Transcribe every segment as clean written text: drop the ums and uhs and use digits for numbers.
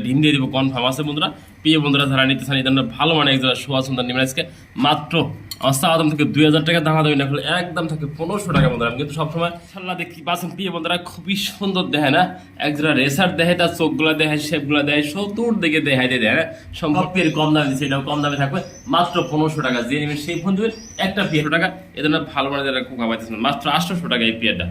ডিম দিয়ে দিব কনফার্ম আছে বন্ধুরা। প্রিয় বন্ধুরা যারা নিতে চান এই ধরনের ভালো মানে এক জোড়া সোয়া সুন্দর নিবেন আজকে মাত্র দাম থেকে 2000 টাকা দাম দাবি না হলে একদম থাকে 1500 টাকা বন্ধুরা। আমি কিন্তু সবসময় ইনশাআল্লাহ দেখি পাচ্ছেন প্রিয় বন্ধুরা খুবই সুন্দর দেখে না এক জোড়া রেসার দেখে তার চোখগুলো দেখে শেপগুলো দেখে চতুর দিকে দেখাই দিয়ে দেয় সম্পর্কের কম দামে দিচ্ছে এটাও কম দামে থাকবে মাত্র 1500 টাকা। যে নেবেন সেই ফোন দেবেন একটা 1500 টাকা এ ধরনের ভালো মানে যারা কোকা পাইতেছেন মাত্র 800 টাকা এই পেয়ারটা।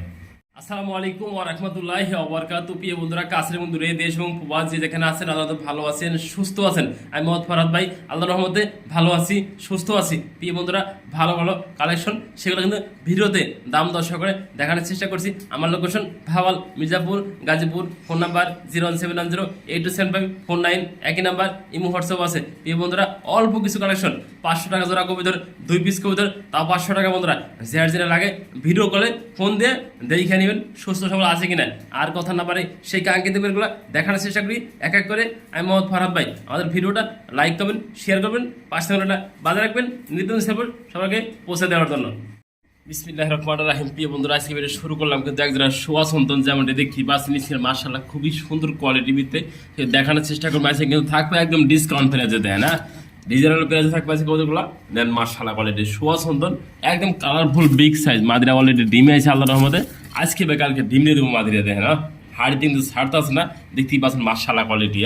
আসসালামু আলাইকুম ওয়া রাহমাতুল্লাহি ওয়া বারাকাতুহু। প্রিয় বন্ধুরা কাছের বন্ধুরা দেশ এবং প্রবাস যে যেখানে আছেন আল্লাহ তো ভালো আছেন সুস্থ আছেন। আমি মোহাম্মদ ফরহাদ ভাই আল্লাহর রহমতে ভালো আছি সুস্থ আছি। প্রিয় বন্ধুরা ভালো ভালো কালেকশন সেগুলো কিন্তু ভিডিওতে দাম দর করে দেখানোর চেষ্টা করছি। আমার location Bhawal Mirzapur Gazipur. Phone number 01710827549 একই নাম্বার ইমো হোয়াটসঅ্যাপ আছে। প্রিয় বন্ধুরা অল্প কিছু কালেকশন 500 টাকা জোড়া কবিতর 2 পিস কবিতর তাও 500 টাকা বন্ধুরা। যার যেটা লাগে ভিডিও কলে ফোন দিয়ে দেখে নেবেন সুস্থ সবল আছে কিনা। আর কথা না পারে সেই কাঙ্ক্ষিত বেরগুলো দেখানোর চেষ্টা করি এক এক করে। আমি মোহাম্মদ ফরহাদ ভাই আমাদের ভিডিওটা লাইক করবেন শেয়ার করবেন পাশে থাকাটা বাজার রাখবেন নিত্যদিন সেবার সবাইকে পৌঁছে দেওয়ার জন্য। বিসমিল্লাহির রহমানির রহিম। প্রিয় বন্ধুরা আজকে ভিডিও শুরু করলাম কিন্তু একজোড়া সোয়া সন্তান যেমনটি দেখি বাস নিচ্ছেন মার্শাল্লাহ খুবই সুন্দর কোয়ালিটি ভিত্তিতে দেখানোর চেষ্টা করবো। আজকে কিন্তু থাকবে একদম ডিসকাউন্ট প্রাইসে দেয় না ডিজাইনাল প্রাইসে থাকবে আজকে কতগুলো দেন মার্শাল্লাহ কোয়ালিটি সোয়া সন্তান একদম কালারফুল বিগ সাইজ মাদিরা অলরেডি ডিমে আছে আল্লাহর রহমতে। আজকে কালকে ডিম দিয়ে দেবো মাদিরা দেখে না হাড়ি কিন্তু ছাড়তে আছে না দেখতেই পাচ্ছেন মার্শাল্লাহ কোয়ালিটি।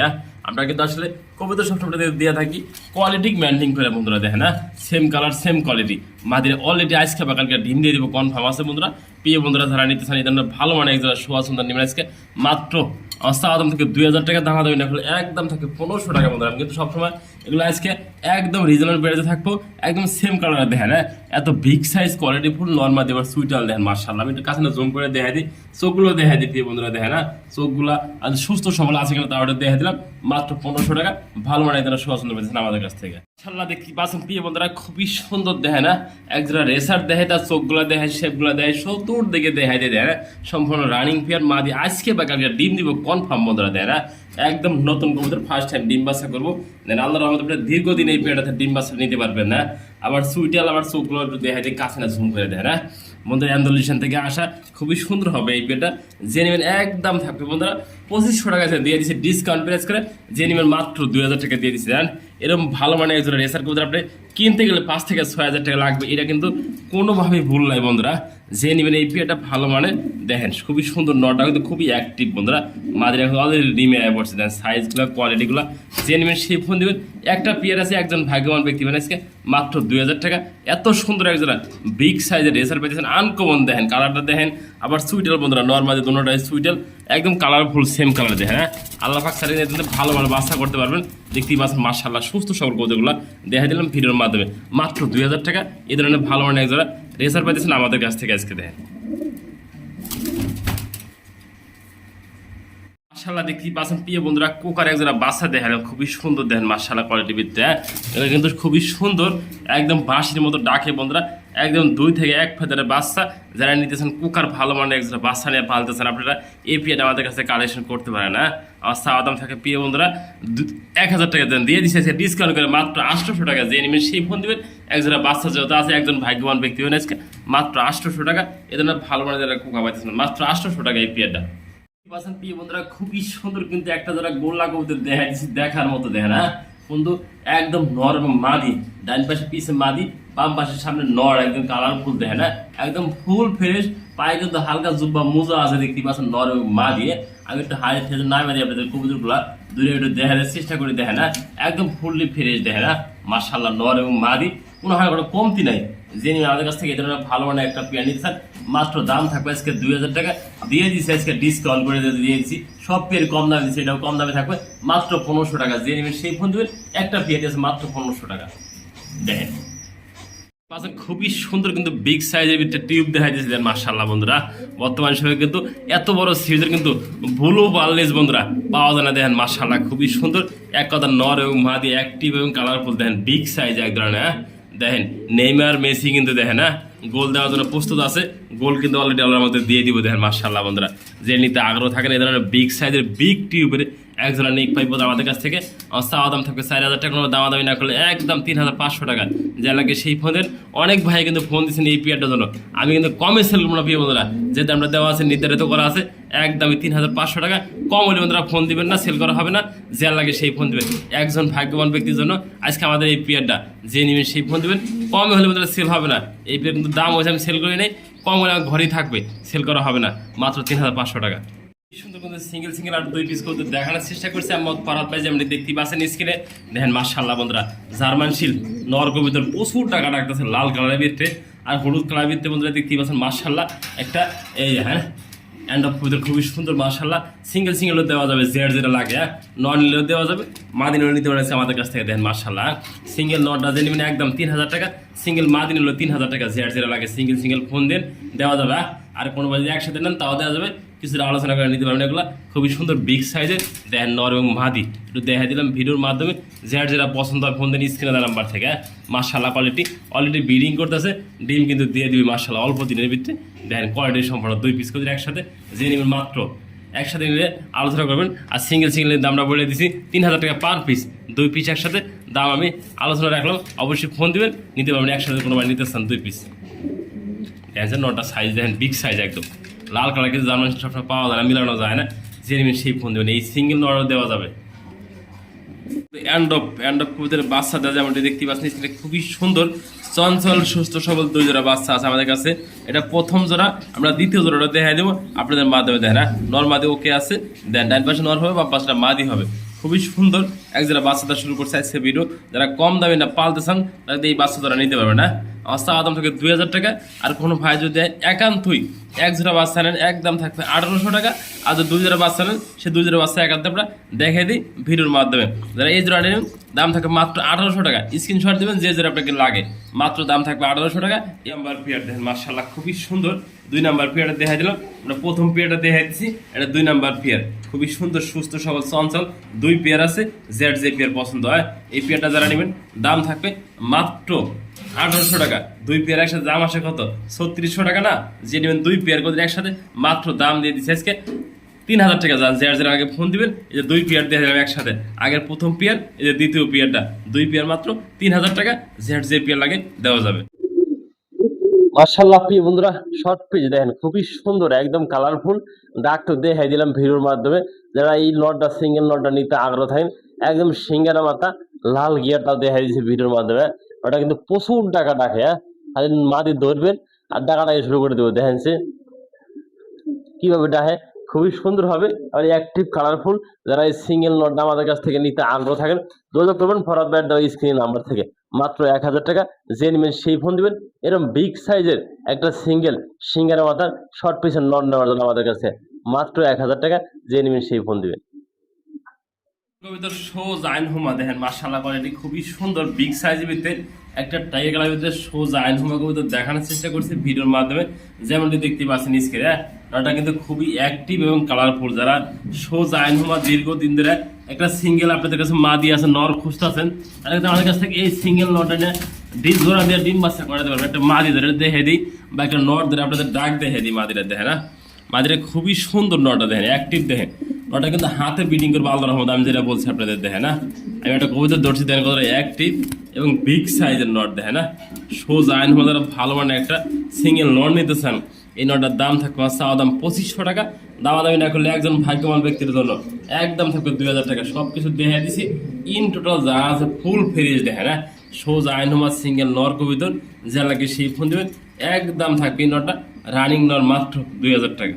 আমরা কিন্তু আসলে কবিতা সবসময় দিয়ে থাকি কোয়ালিটি মেনটেন করে বন্ধুরা দেখে না সেম কালার সেম কোয়ালিটি মাদিরা অলরেডি আজকে কালকে ডিম দিয়ে দেবো কনফার্ম আছে বন্ধুরা। প্রিয় বন্ধুরা যারা নিতে চান এই ধরনের ভালো মানে এক জোড়া সোয়া সুন্দর নিবেন আজকে মাত্র দাম থেকে 2000 টাকা দাম দাবি না হলে একদম থাকে 1500 টাকা বন্ধুরা। আমি কিন্তু সবসময় এগুলো আজকে একদম রিজনেবল প্রাইসে থাকবো একদম সেম কালার দেখেন এত big size quality full normal দেবার সুইটাল দেখেন মার্শাল্লাহ। আমি একটু কাছে জুম করে দেখা দিই চোখগুলো দেখা দিই প্রিয় বন্ধুরা দেখে না চোখগুলা আজ সুস্থ সবল আছে কিনা তার দেখা দিলাম মাত্র 1500 টাকা ভালো মানে তারা সোয়া সুন্দর পেয়েছেন আমাদের কাছ থেকে ইনশাআল্লাহ দেখি পাচ্ছেন প্রিয় বন্ধুরা খুবই সুন্দর দেখে না এক জোড়া রেসার দেখে তার চোখগুলা দেখে শেপগুলা দেখে চতুর দিকে দেখাই দিয়ে দেয় সম্পূর্ণ রানিং পেয়ার মাদি আজকে কালকে ডিম দিব কনফার্ম বন্ধুরা দেয় না একদম নতুন কবুতর ফার্স্ট টাইম ডিম বাচ্চা করবো দেন আল্লাহর রহমতে দীর্ঘদিন এই পেয়ারটাতে ডিম বাচ্চা নিতে পারবেন না। আবার সুইটাল আবার চোখগুলো একটু দেখাই দিয়ে কাছে না ঝুম করে দেয় না বন্ধুরা অ্যান্ডোলিশন থেকে আসা খুবই সুন্দর হবে এই পেয়ারটা। যে নেবেন একদম থাকবে বন্ধুরা 2500 টাকা দিয়ে দিচ্ছে ডিসকাউন্ট প্রাইস করে যে নেবেন মাত্র 2000 টাকা দিয়ে দিচ্ছে জান। এরকম ভালো মানে একজন রেসার কবুতর আপনি কিনতে গেলে 5 থেকে 6000 টাকা লাগবে এটা কিন্তু কোনোভাবেই ভুল নাই বন্ধুরা। যে নেবেন এই পেয়ারটা ভালো মানে দেখেন খুবই সুন্দর নটা কিন্তু খুবই অ্যাক্টিভ বন্ধুরা মাদিরা অলরেডি ডিমে আয় পড়ছে দেন সাইজগুলো কোয়ালিটিগুলো যে নেবেন সেই ফোন দেবেন একটা পেয়ার আছে একজন ভাগ্যবান ব্যক্তি মানে আজকে মাত্র 2000 টাকা এত সুন্দর একজন বিগ সাইজের রেসার পেয়েছেন আনকমন দেখেন কালারটা দেখেন আবার সুইটেল বন্ধুরা নর্মালি দুটোটাই সুইটেল একদম কালারফুল সেম কালার দেখেন আল্লাহ পাক সারিয়ে দিতে ভালো ভালো বাচ্চা করতে পারবেন দেখতেই পাচ্ছেন মার্শাল্লাহ সুস্থ সবল কৌতুকগুলো দেখা দিলাম ভিডিওর মাধ্যমে মাত্র 2000 টাকা এই ধরনের ভালো মানে একজোড়া রেসার পাইতেছেন আমাদের কাছ থেকে আজকে দেখেন মার্শাল্লাহ দেখতেই পাচ্ছেন প্রিয় বন্ধুরা কোকার একজোড়া বাচ্চা দেখালেন খুবই সুন্দর দেখেন মার্শাল্লাহ কোয়ালিটি ভিত্তিতে এটা কিন্তু খুবই সুন্দর একদম বাঁশির মতো ডাকে বন্ধুরা একদম 2 থেকে 1 ফেদারের বাচ্চা যারা নিতেছেন কুকার ভালো মানে একজোড়া বাচ্চা নিয়ে পালতেছেন আপনারা এই পেয়ারটা আমাদের কাছে কালেকশন করতে পারেন না। আর চাওয়া দাম থাকে প্রিয় বন্ধুরা 1000 টাকা দেন দিয়ে দিচ্ছে ডিসকাউন্ট করে মাত্র 800 টাকা যে নেবেন সেই ফোন দেবেন একজোড়া বাচ্চা যেহেতু আছে একজন ভাগ্যবান ব্যক্তি হবেন আজকে মাত্র 800 টাকা এ ধরনের ভালো মানে যারা কুকা পাইতেছেন মাত্র 800 টাকা এই পেয়ারটা। প্রিয় বন্ধুরা খুবই সুন্দর কিন্তু একটা যারা গোল্লা কবুতর দেখা দিচ্ছে দেখার মতো দেখেন বন্ধু একদম নরম মাদি ডান পাশে পিছে মাদি বাম পাশের সামনে নর একদম কালারফুল দেখেন একদম ফুল ফ্রেশ পায়ে কিন্তু হালকা জুব্বা মোজা আছে দেখতে পাচ্ছেন নর মা দিয়ে আমি একটু হাই ফেজ না মারি আপনাদের কবুতরগুলা দূরে একটু দেখার চেষ্টা করে দেখেন একদম ফুললি ফ্রেশ দেখেন মার্শাল্লাহ নর এবং মাদি কোনো হয় কোনো কমতি নাই যে নিয়ে আমাদের কাছ থেকে এই ধরনের ভালো মানে একটা পেয়ার নিতে চান মাত্র দাম থাকবে আজকে 2000 টাকা দিয়ে দিচ্ছি আজকে ডিসকাউন্ট করে দিয়েছি সব পেয়ার কম দামে দিচ্ছে এটাও কম দামে থাকবে মাত্র 1500 টাকা যে নেবেন সেই ফোন দেবেন একটা পেয়ার দিয়েছে মাত্র 1500 টাকা দেখেন খুবই সুন্দর কিন্তু বিগ সাইজের ভিতরে টিউব দেখাই দিয়েছে মার্শাল্লাহ বন্ধুরা বর্তমান সময়ে কিন্তু এত বড় সিরিজের কিন্তু ব্লু বার্লেস বন্ধুরা পাওয়া যায় না দেখেন মার্শাল্লাহ খুবই সুন্দর এক কথা নর এবং মাদি অ্যাক্টিভ এবং কালারফুল দেখেন বিগ সাইজ এক ধরনের দেখেন নেইমার মেসি কিন্তু দেখেন গোল দেওয়ার জন্য প্রস্তুত আছে গোল কিন্তু অলরেডি আল্লাহর মধ্যে দিয়ে দিব দেখেন মার্শাল্লাহ বন্ধুরা যে নিতে আগ্রহ থাকেন এই ধরনের বিগ সাইজের বিগ টিউবের একজোড়া নেক পাইবো আমাদের কাছ থেকে। আমার চাওয়া দাম থাকবে 4,000 টাকা, কোনো দামাদামি না করলে একদম 3,500 টাকা। যা লাগে সেই ফোনের অনেক ভাই কিন্তু ফোন দিচ্ছেন এই পেয়ারটার জন্য, আমি কিন্তু কমে সেল করবো না প্রিয় বন্ধুরা। যে দামটা দেওয়া আছে নির্ধারিত করা আছে একদমই 3,500 টাকা। কম হলে বন্ধুরা ফোন দিবেন না, সেল করা হবে না। যা লাগে সেই ফোন দিবেন। একজন ভাগ্যবান ব্যক্তির জন্য আজকে আমাদের এই পেয়ারটা, যে নেবেন সেই ফোন দিবেন। কমে হলে বন্ধুরা সেল হবে না। এই পেয়ার কিন্তু দাম হয়েছে আমি সেল করি নাই, কম হলে আমার ঘরেই থাকবে, সেল করা হবে না, মাত্র 3,500 টাকা। সুন্দর কিন্তু সিঙ্গেল আর 2 পিস করতে দেখানোর চেষ্টা করছি আমি ফরহাদ ভাই, যেমন দেখতে পাচ্ছেন স্ক্রিনে। দেখেন মাশাআল্লাহ বন্ধুরা, জার্মান শিল নর কবিতর প্রচুর টাকা ডাকতেছে লাল কালারের ভিতরে আর হলুদ কালারের ভিতরে বন্ধুরা দেখতে পাচ্ছেন মাশাআল্লাহ একটা এই হ্যাঁ এন্ড অফ কবিতর খুবই সুন্দর মাশাআল্লাহ। সিঙ্গেলও দেওয়া যাবে, যেটা লাগে নন নিলেও দেওয়া যাবে, মাদি নিলেও নিতে পারছে আমাদের কাছ থেকে। দেখেন মাশাআল্লাহ সিঙ্গেল নটটা যে নেবেন একদম 3,000 টাকা, সিঙ্গেল মাদি নিলেও 3,000 টাকা। যেটা লাগে সিঙ্গেল ফোন দেন দেওয়া যাবে। আর কোনো বাজে একসাথে নেন তাও দেওয়া যাবে, কিছুটা আলোচনা করে নিতে পারবেন। এগুলো খুবই সুন্দর বিগ সাইজের দেখেন নর এবং মাদি, একটু দেখা দিলাম ভিডিওর মাধ্যমে। যেটা পছন্দ হয় ফোন দেন স্ক্রিনে দেওয়া নাম্বার থেকে। মাশাআল্লাহ কোয়ালিটি অলরেডি ব্রিডিং করতেছে, ডিম কিন্তু দিয়ে দিবি মাশাআল্লাহ অল্প দিনের ভিতরে। দেখেন কোয়ালিটি সম্পূর্ণ 2 পিস করে একসাথে যে নেবেন মাত্র একসাথে নিলে আলোচনা করবেন। আর সিঙ্গেলের দামটা বলে দিচ্ছি 3,000 টাকা পার পিস, 2 পিস একসাথে দাম আমি আলোচনা রাখলাম। অবশ্যই ফোন দিবেন, নিতে পারবেন একসাথে কোনো নিতে চান 2 পিস। দেখেন নটা সাইজ দেখেন বিগ সাইজ একদম লাল কালার, কিন্তু জার্মান সবসময় পাওয়া যায় না, মিলানো যায় না। যে নেবেন সেই ফোন দেবেন, এই সিঙ্গেল নটা দেওয়া যাবে। অ্যান্ড অফ কবিতার বাচ্চাটা যেমনটি দেখতে পাচ্ছেন খুবই সুন্দর চঞ্চল সুস্থ সবল 2 জোড়া বাচ্চা আছে আমাদের কাছে। এটা প্রথম জোড়া, আমরা দ্বিতীয় জোড়াটা দেখাই দেবো আপনাদের মাধ্যমে। দেখেন নর মাদি ওকে আছে, দেন ডান পাশে নর হবে বা পাশটা মাদি হবে। খুবই সুন্দর এক জোড়া বাচ্চাটা শুরু করছে আজকে ভিডিও। যারা কম দামে না পালতে চান তারা এই বাচ্চা জোড়া নিতে পারবে না। আমার চাওয়া দাম থাকে 2,000 টাকা। আর কোনো ভাই যদি একান্তই এক জোড়া বাচ্চা নেন একদম থাকবে 1,800 টাকা। আর যদি 2 জোড়া বাচ্চা নেন সে 2 জোড়া বাচ্চা একান্ত আমরা দেখে দিই ভিডিওর মাধ্যমে। যারা এই জোড়া নেন দাম থাকে মাত্র 1,800 টাকা। স্ক্রিনশট দেবেন যে জোড়া আপনাকে লাগে, মাত্র দাম থাকবে 1,800 টাকা। এই নাম্বার পেয়ার দেখেন মাশাআল্লাহ খুবই সুন্দর। 2 নাম্বার পেয়ারটা দেখাই দিলাম, আমরা প্রথম পেয়ারটা দেখাই দিচ্ছি। এটা 2 নাম্বার পেয়ার, খুবই সুন্দর সুস্থ সবল চঞ্চল 2 পেয়ার আছে। যে পেয়ার পছন্দ হয় এই পেয়ারটা যারা নেবেন দাম থাকবে মাত্র 1,800 টাকা। 2 পেয়ার একসাথে দাম আসে কত 3600 টাকা না। যে নেবেন 2 পেয়ার করে একসাথে মাত্র দাম দিয়ে দিচ্ছে আজকে 3,000 টাকা। যান যারা আগে ফোন দিবেন এই যে 2 পেয়ার দিয়ে যাবে একসাথে। আগের প্রথম পেয়ার এই যে দ্বিতীয় পেয়ারটা, 2 পেয়ার মাত্র 3,000 টাকা। যে পেয়ার লাগে দেওয়া যাবে। মাশাআল্লাহ প্রিয় বন্ধুরা শর্ট পিস দেখেন খুবই সুন্দর একদম কালারফুল। ডাকটা দেখাই দিলাম ভিডিওর মাধ্যমে। যারা এই নটটা সিঙ্গেল নটটা নিতে আগ্রহ থাকেন একদম সিঙ্গারা মাথা লাল গিয়ারটাও দেখাই দিয়েছে ভিডিওর মাধ্যমে। ওটা কিন্তু প্রচুর টাকা ডাকে। খালি মাটি ধরবেন আর ডাকাটাকে শুরু করে দেবো। দেখেন সে কিভাবে ডাকে, খুবই সুন্দর হবে আর অ্যাক্টিভ কালারফুল। যারা এই সিঙ্গেল নটটা আমাদের কাছ থেকে নিতে আগ্রহ থাকেন যোগাযোগ করবেন ফরহাদ ভাইয়ের দেওয়া স্ক্রিন নাম্বার থেকে। মাত্র 1,000 টাকা। যে নেবেন সেই ফোন দিবেন। এরকম বিগ সাইজের একটা সিঙ্গারা মাথার শর্ট পিসের নট নেওয়ার জন্য আমাদের কাছে মাত্র 1,000 টাকা। যে নেবেন সেই ফোন দিবেন। কবিতার শো জাইন হোমা দেখেন মাশাআল্লাহ কোয়ালিটি খুবই সুন্দর বিগ সাইজের ভিতরে একটা টাইগার কালারের ভিতরে শো জাইন হোমা কবিতা দেখানোর চেষ্টা করছি ভিডিওর মাধ্যমে। যেমনটি দেখতে পাচ্ছেন স্ক্রিনে, এটা কিন্তু খুবই অ্যাক্টিভ এবং কালারফুল। যারা শো জাইন হোমা দীর্ঘদিন ধরে একটা সিঙ্গেল আপনাদের কাছে মাদি আছে নর খুঁজতেছেন, আর আমাদের কাছ থেকে এই সিঙ্গেল নটটা নিয়ে ডিম জোড়া দিয়ে ডিম বাচ্চা করাতে পারবেন। একটা মাদি ধরে দেখে দিই বা একটা নট ধরে আপনাদের ডাক দেখে দিই। মাদিরা দেখে না, মাদিরা খুবই সুন্দর নটটা দেখেন অ্যাক্টিভ দেখেন। ওটা কিন্তু হাতে বিডিং করবো আল্লাহ রহমত, আমি যেটা বলছি আপনাদের দেখে না। আমি একটা কবিতা ধরছি দেখেন কতটা অ্যাক্টিভ এবং বিগ সাইজের নট দেখে না। সোজা আইন হলে ভালো মানে একটা সিঙ্গেল নট নিতে চান এই নটটার দাম থাকবে চাওয়া দাম 2,500 টাকা। দামাদামি না করলে একজন ভাগ্যবান ব্যক্তির জন্য একদম থাকবে 2,000 টাকা। সব কিছু দেখে দিছি ইন টোটাল যা আছে ফুল ফ্রেশ দেখে না। সোজা আইন হমা সিঙ্গেল নর কবিতর যা লাগে সেই ফোন দেবেন একদম থাকবে এই নটটা রানিং নর মাত্র 2,000 টাকা।